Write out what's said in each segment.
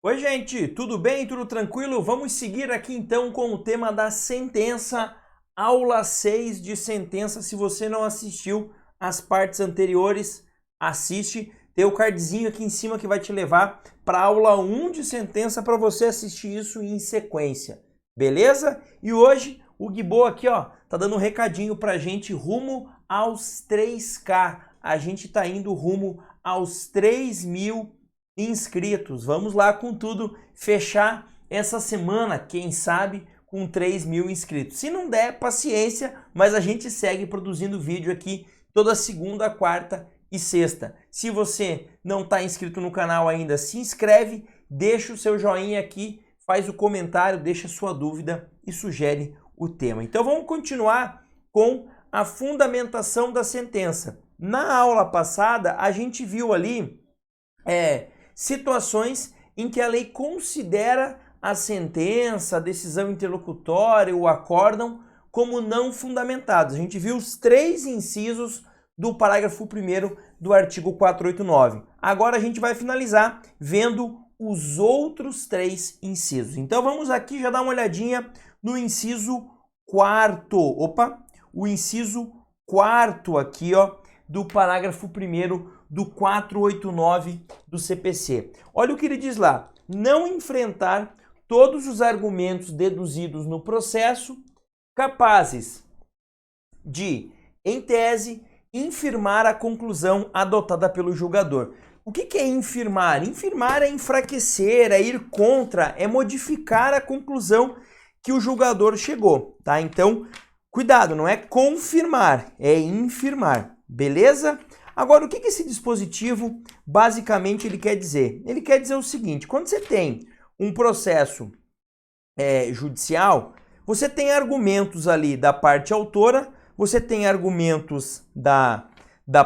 Oi, gente, tudo bem? Tudo tranquilo? Vamos seguir aqui então com o tema da sentença, aula 6 de sentença. Se você não assistiu as partes anteriores, assiste. Tem o cardzinho aqui em cima que vai te levar para a aula 1 de sentença para você assistir isso em sequência, beleza? E hoje o Guibo aqui, ó, tá dando um recadinho pra gente rumo aos 3K. A gente tá indo rumo aos 3.000 inscritos. Vamos lá com tudo, fechar essa semana, quem sabe, com 3.000 inscritos. Se não der, paciência, mas a gente segue produzindo vídeo aqui toda segunda, quarta e sexta. Se você não está inscrito no canal ainda, se inscreve, deixa o seu joinha aqui, faz o comentário, deixa a sua dúvida e sugere o tema. Então vamos continuar com a fundamentação da sentença. Na aula passada, a gente viu ali situações em que a lei considera a sentença, a decisão interlocutória, o acórdão como não fundamentados. A gente viu os 3 incisos do parágrafo 1º do artigo 489. Agora a gente vai finalizar vendo os outros 3 incisos. Então vamos aqui já dar uma olhadinha no inciso 4º. O inciso 4º aqui, ó, do parágrafo 1º do 489 do CPC. Olha o que ele diz lá: não enfrentar todos os argumentos deduzidos no processo capazes de, em tese, infirmar a conclusão adotada pelo julgador. O que é infirmar? Infirmar é enfraquecer, é ir contra, é modificar a conclusão que o julgador chegou, tá? Então, cuidado, não é confirmar, é infirmar, beleza? Agora, o que esse dispositivo, basicamente, ele quer dizer? Ele quer dizer o seguinte: quando você tem um processo judicial, você tem argumentos ali da parte autora, você tem argumentos da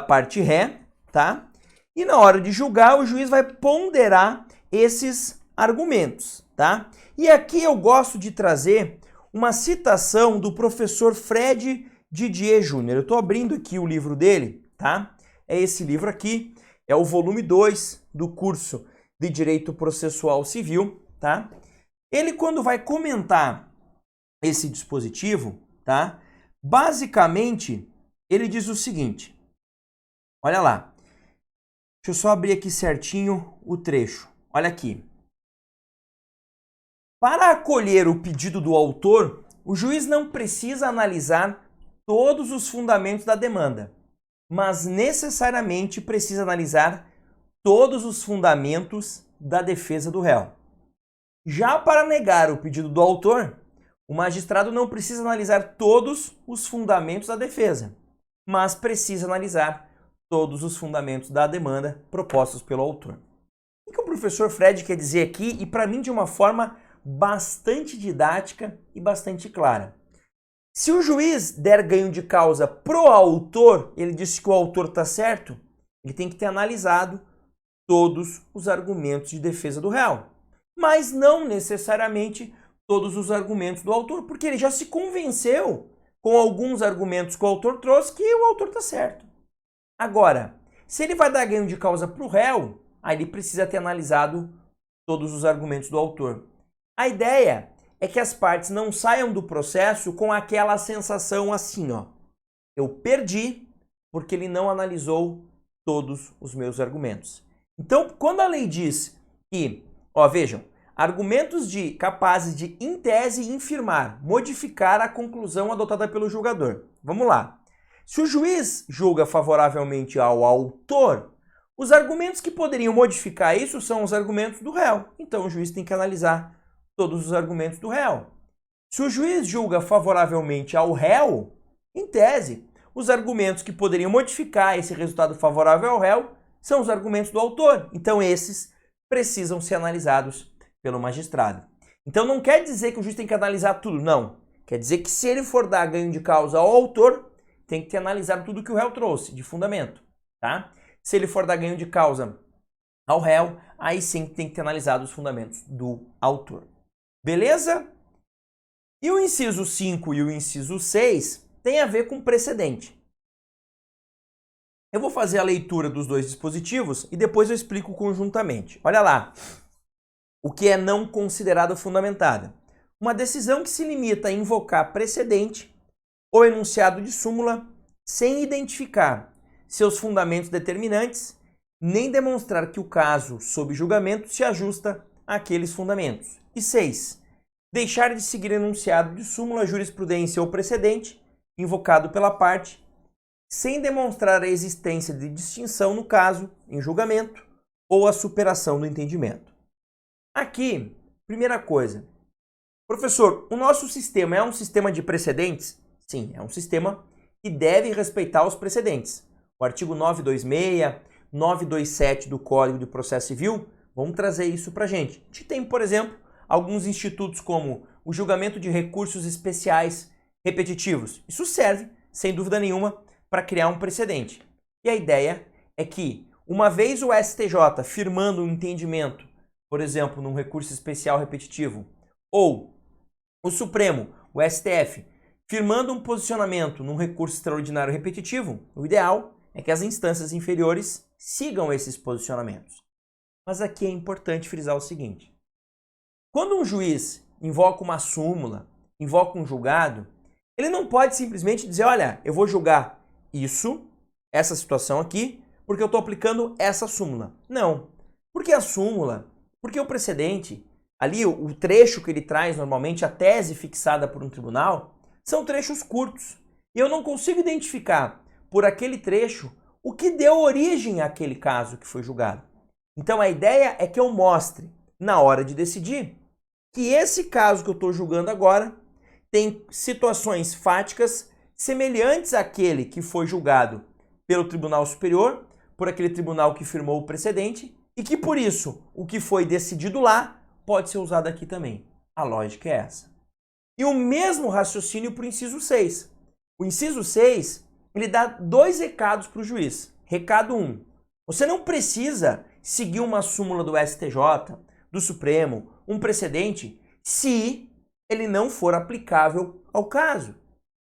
parte ré, tá? E na hora de julgar, o juiz vai ponderar esses argumentos, tá? E aqui eu gosto de trazer uma citação do professor Fred Didier Júnior. Eu estou abrindo aqui o livro dele, tá? É esse livro aqui, é o volume 2 do curso de Direito Processual Civil, tá? Ele, quando vai comentar esse dispositivo, tá? Basicamente, ele diz o seguinte, olha lá, deixa eu só abrir aqui certinho o trecho, olha aqui. Para acolher o pedido do autor, o juiz não precisa analisar todos os fundamentos da demanda, mas necessariamente precisa analisar todos os fundamentos da defesa do réu. Já para negar o pedido do autor, o magistrado não precisa analisar todos os fundamentos da defesa, mas precisa analisar todos os fundamentos da demanda propostos pelo autor. O que o professor Fred quer dizer aqui, e para mim de uma forma bastante didática e bastante clara? Se o juiz der ganho de causa pro autor, ele disse que o autor está certo, ele tem que ter analisado todos os argumentos de defesa do réu. Mas não necessariamente todos os argumentos do autor, porque ele já se convenceu com alguns argumentos que o autor trouxe que o autor está certo. Agora, se ele vai dar ganho de causa pro réu, aí ele precisa ter analisado todos os argumentos do autor. A ideia é que as partes não saiam do processo com aquela sensação assim, ó. Eu perdi porque ele não analisou todos os meus argumentos. Então, quando a lei diz que, ó, vejam, argumentos capazes de, em tese, infirmar, modificar a conclusão adotada pelo julgador. Vamos lá. Se o juiz julga favoravelmente ao autor, os argumentos que poderiam modificar isso são os argumentos do réu. Então, o juiz tem que analisar todos os argumentos do réu. Se o juiz julga favoravelmente ao réu, em tese, os argumentos que poderiam modificar esse resultado favorável ao réu são os argumentos do autor. Então, esses precisam ser analisados pelo magistrado. Então, não quer dizer que o juiz tem que analisar tudo, não. Quer dizer que se ele for dar ganho de causa ao autor, tem que ter analisado tudo que o réu trouxe de fundamento, tá? Se ele for dar ganho de causa ao réu, aí sim tem que ter analisado os fundamentos do autor. Beleza? E o inciso 5 e o inciso 6 tem a ver com precedente. Eu vou fazer a leitura dos dois dispositivos e depois eu explico conjuntamente. Olha lá. O que é não considerado fundamentada? Uma decisão que se limita a invocar precedente ou enunciado de súmula sem identificar seus fundamentos determinantes, nem demonstrar que o caso sob julgamento se ajusta àqueles fundamentos. E 6. Deixar de seguir enunciado de súmula, jurisprudência ou precedente invocado pela parte, sem demonstrar a existência de distinção no caso, em julgamento, ou a superação do entendimento. Aqui, primeira coisa, professor, o nosso sistema é um sistema de precedentes? Sim, é um sistema que deve respeitar os precedentes. O artigo 926, 927 do Código de Processo Civil, vamos trazer isso para a gente. A gente tem, por exemplo, alguns institutos como o julgamento de recursos especiais repetitivos. Isso serve, sem dúvida nenhuma, para criar um precedente. E a ideia é que, uma vez o STJ firmando um entendimento, por exemplo, num recurso especial repetitivo, ou o Supremo, o STF, firmando um posicionamento num recurso extraordinário repetitivo, o ideal é que as instâncias inferiores sigam esses posicionamentos. Mas aqui é importante frisar o seguinte: quando um juiz invoca uma súmula, invoca um julgado, ele não pode simplesmente dizer, olha, eu vou julgar essa situação aqui, porque eu estou aplicando essa súmula. Não. Porque a súmula, porque o precedente, ali o trecho que ele traz normalmente, a tese fixada por um tribunal, são trechos curtos. E eu não consigo identificar por aquele trecho o que deu origem àquele caso que foi julgado. Então a ideia é que eu mostre, na hora de decidir, que esse caso que eu estou julgando agora tem situações fáticas semelhantes àquele que foi julgado pelo Tribunal Superior, por aquele tribunal que firmou o precedente, e que por isso o que foi decidido lá pode ser usado aqui também. A lógica é essa. E o mesmo raciocínio para o inciso 6. O inciso 6, ele dá 2 recados para o juiz. Recado 1, você não precisa seguir uma súmula do STJ, do Supremo, um precedente, se ele não for aplicável ao caso.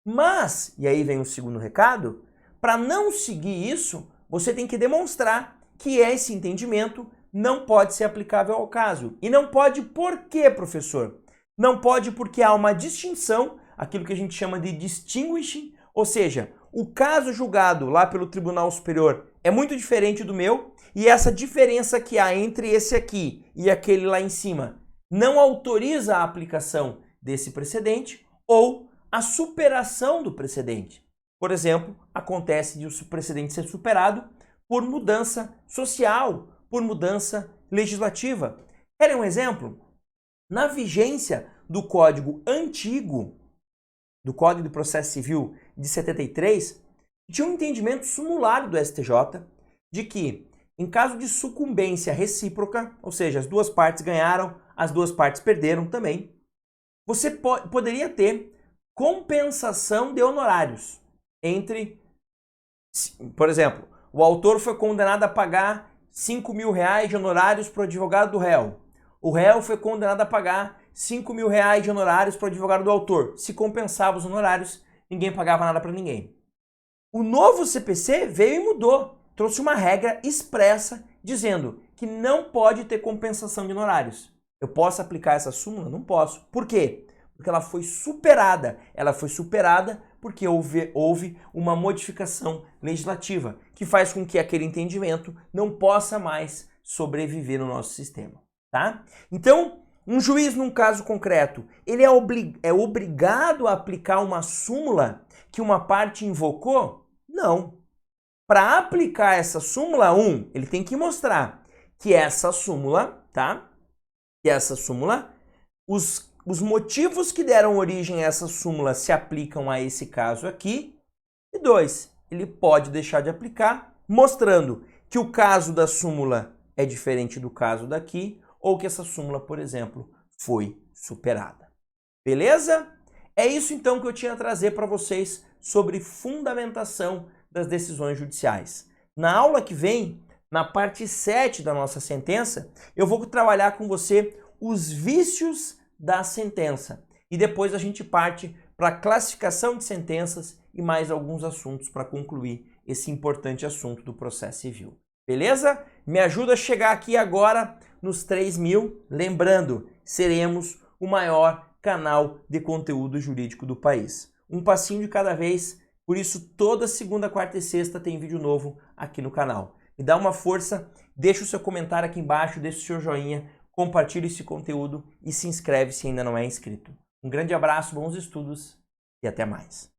Mas, e aí vem o segundo recado, para não seguir isso, você tem que demonstrar que esse entendimento não pode ser aplicável ao caso. E não pode por quê, professor? Não pode porque há uma distinção, aquilo que a gente chama de distinguishing, ou seja, o caso julgado lá pelo Tribunal Superior é muito diferente do meu, e essa diferença que há entre esse aqui e aquele lá em cima não autoriza a aplicação desse precedente ou a superação do precedente. Por exemplo, acontece de o precedente ser superado por mudança social, por mudança legislativa. Querem um exemplo? Na vigência do Código antigo, do Código de Processo Civil de 73, tinha um entendimento sumulário do STJ de que, em caso de sucumbência recíproca, ou seja, as duas partes ganharam, as duas partes perderam também, você poderia ter compensação de honorários entre, por exemplo, o autor foi condenado a pagar R$5.000 de honorários para o advogado do réu. O réu foi condenado a pagar R$5.000 de honorários para o advogado do autor. Se compensava os honorários, ninguém pagava nada para ninguém. O novo CPC veio e mudou. Trouxe uma regra expressa dizendo que não pode ter compensação de honorários. Eu posso aplicar essa súmula? Não posso. Por quê? Porque ela foi superada. Ela foi superada porque houve uma modificação legislativa que faz com que aquele entendimento não possa mais sobreviver no nosso sistema. Tá? Então, um juiz, num caso concreto, ele é obrigado a aplicar uma súmula que uma parte invocou? Não. Para aplicar essa súmula, ele tem que mostrar que essa súmula, tá? Que essa súmula, os motivos que deram origem a essa súmula se aplicam a esse caso aqui. E 2, ele pode deixar de aplicar, mostrando que o caso da súmula é diferente do caso daqui, ou que essa súmula, por exemplo, foi superada. Beleza? É isso então que eu tinha a trazer para vocês sobre fundamentação das decisões judiciais. Na aula que vem, na parte 7 da nossa sentença, eu vou trabalhar com você os vícios da sentença. E depois a gente parte para a classificação de sentenças e mais alguns assuntos para concluir esse importante assunto do processo civil. Beleza? Me ajuda a chegar aqui agora nos 3.000. Lembrando, seremos o maior canal de conteúdo jurídico do país. Um passinho de cada vez, por isso toda segunda, quarta e sexta tem vídeo novo aqui no canal. Me dá uma força, deixa o seu comentário aqui embaixo, deixa o seu joinha, compartilhe esse conteúdo e se inscreve se ainda não é inscrito. Um grande abraço, bons estudos e até mais.